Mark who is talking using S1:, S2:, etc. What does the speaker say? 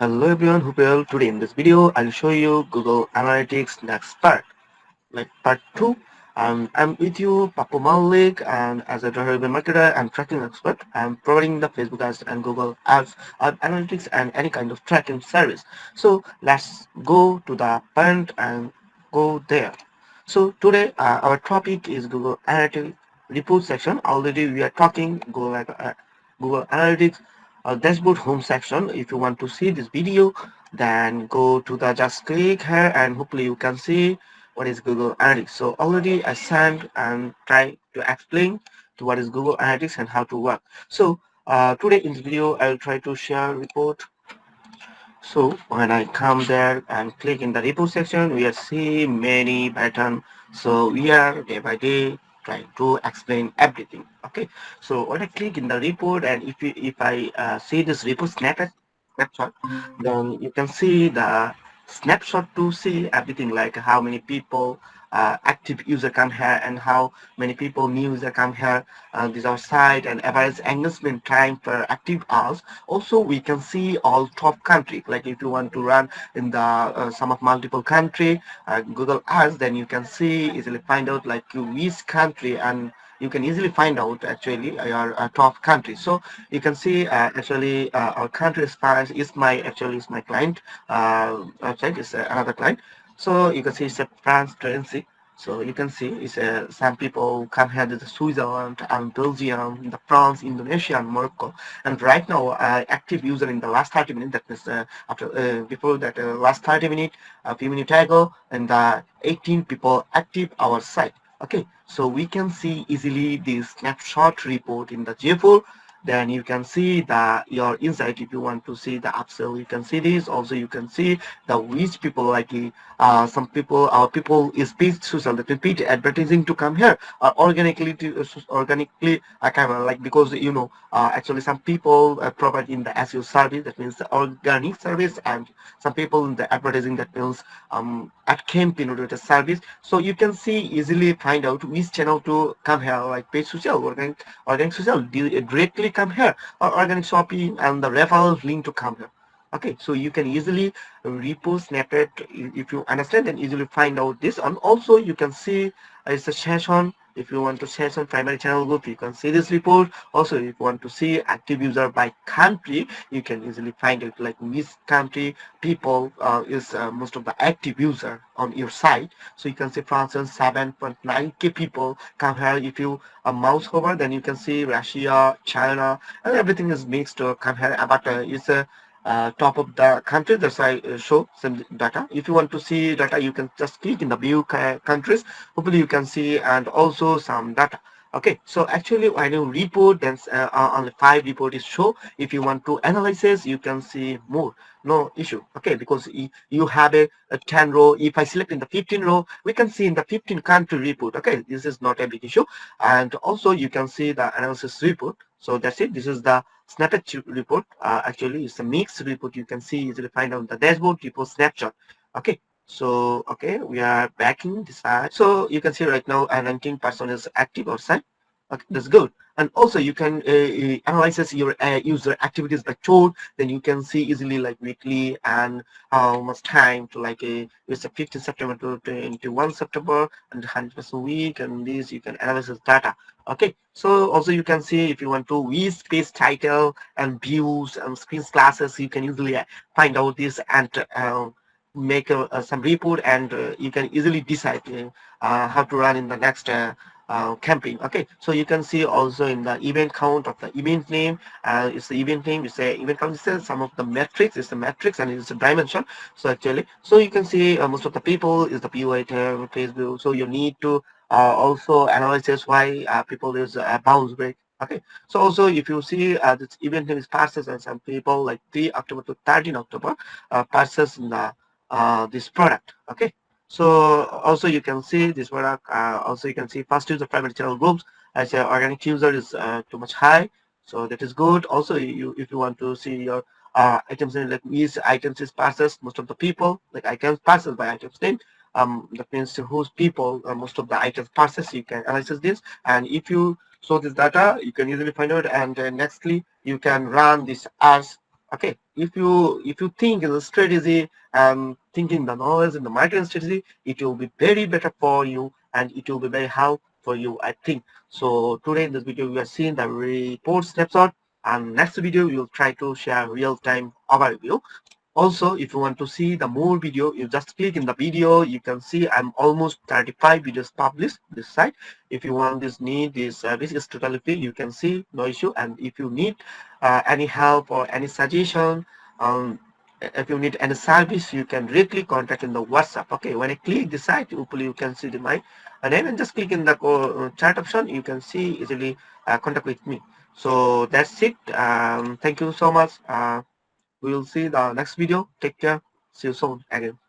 S1: Hello everyone, hope you're well. Today in this video, I'll show you Google Analytics next part, like part 2. I'm with you, Papu Malik, and as a driven marketer and tracking expert, I'm providing the Facebook ads and Google ads, analytics, and any kind of tracking service. So let's go to the point and go there. So today, our topic is Google Analytics report section. Already we are talking Google Analytics dashboard home section. If you want to see this video, then go to the just click here and hopefully you can see what is Google Analytics. So already I sent and try to explain to what is Google Analytics and how to work. So today in this video I will try to share report. So when I come there and click in the report section, we are see many pattern. So we are day by day trying to explain everything. Okay. So when I click in the report and if I see this report snapshot, then you can see the snapshot to see everything like how many people active user come here and how many people new user come here. This our site and average engagement time per active hours. Also we can see all top country, like if you want to run in the some of multiple country Google Ads, then you can see easily find out like which country, and you can easily find out actually your top country. So you can see actually our country is my client website is another client. So you can see it's a France currency. So you can see it's some people come here to the Switzerland and Belgium, the France, Indonesia, and Morocco. And right now, active user in the last 30 minutes. That means after before that last 30 minutes, a few minutes ago, and 18 people active our site. Okay, so we can see easily this snapshot report in the GA4. Then you can see the your insight. If you want to see the upsell, you can see this. Also you can see the which people like some people, our people is paid social, that means paid advertising to come here organically to organically kind of like, because actually some people provide in the SEO service, that means the organic service, and some people in the advertising, that means at campaign related service. So you can see easily find out which channel to come here, like paid social, organic social directly come here, or organic shopping and the referral link to come here. Okay, so you can easily repost snippet. If you understand, then easily find out this. And also you can see it's a session. If you want to session primary channel group, you can see this report. Also if you want to see active user by country, you can easily find it like which country people is most of the active user on your site. So you can see France 7.9k people come here. If you mouse over, then you can see Russia, China, and everything is mixed to come here. But it's a top of the country. That's why I show some data. If you want to see data, you can just click in the view countries. Hopefully you can see, and also some data. Okay, so actually when you report, then only 5 report is show. If you want to analysis, you can see more, no issue. Okay, because you have a 10 row. If I select in the 15 row, we can see in the 15 country report. Okay, this is not a big issue. And also you can see the analysis report. So that's it. This is the snippet report. Actually it's a mixed report. You can see easily find out the dashboard report snapshot. Okay, so okay, we are backing this side. So you can see right now 19% is active outside. Okay, that's good. And also you can analyze your user activities by chart. Then you can see easily like weekly and how much time to like it's a 15 September to 21 September and 100% week, and this you can analyze this data. Okay, so also you can see if you want to with space title and views and screen classes, you can usually find out this and make some report, and you can easily decide how to run in the next campaign. Okay, so you can see also in the event count of the event name. It's the event name, it's a event count, it's some of the metrics, it's the metrics, and it's a dimension. So actually, so you can see most of the people is the view item Facebook. So you need to also analyze why people use bounce break. Okay, so also if you see this event name is passes, and some people like 3 October to 13 October passes in the this product. Okay, so also you can see this product. Also you can see first user primary channel groups as a organic user is too much high, so that is good. Also you if you want to see your items in like which items is passes, most of the people like items passes by items name, that means whose people most of the items passes, you can analyze this. And if you show this data, you can easily find out, and nextly you can run this as. Okay, if you think in the strategy and thinking the knowledge in the marketing strategy, it will be very better for you and it will be very helpful for you, I think. So today in this video we are seeing the report snapshot, and next video we will try to share real-time overview. Also, if you want to see the more video, you just click in the video. You can see I'm almost 35 videos published this site. If you want this service is totally free. You can see, no issue. And if you need any help or any suggestion, um, if you need any service, you can directly contact in the WhatsApp. Okay, when I click the site, hopefully you can see my name, and just click in the chat option. You can see easily contact with me. So that's it. Thank you so much. We will see the next video. Take care. See you soon again. Bye.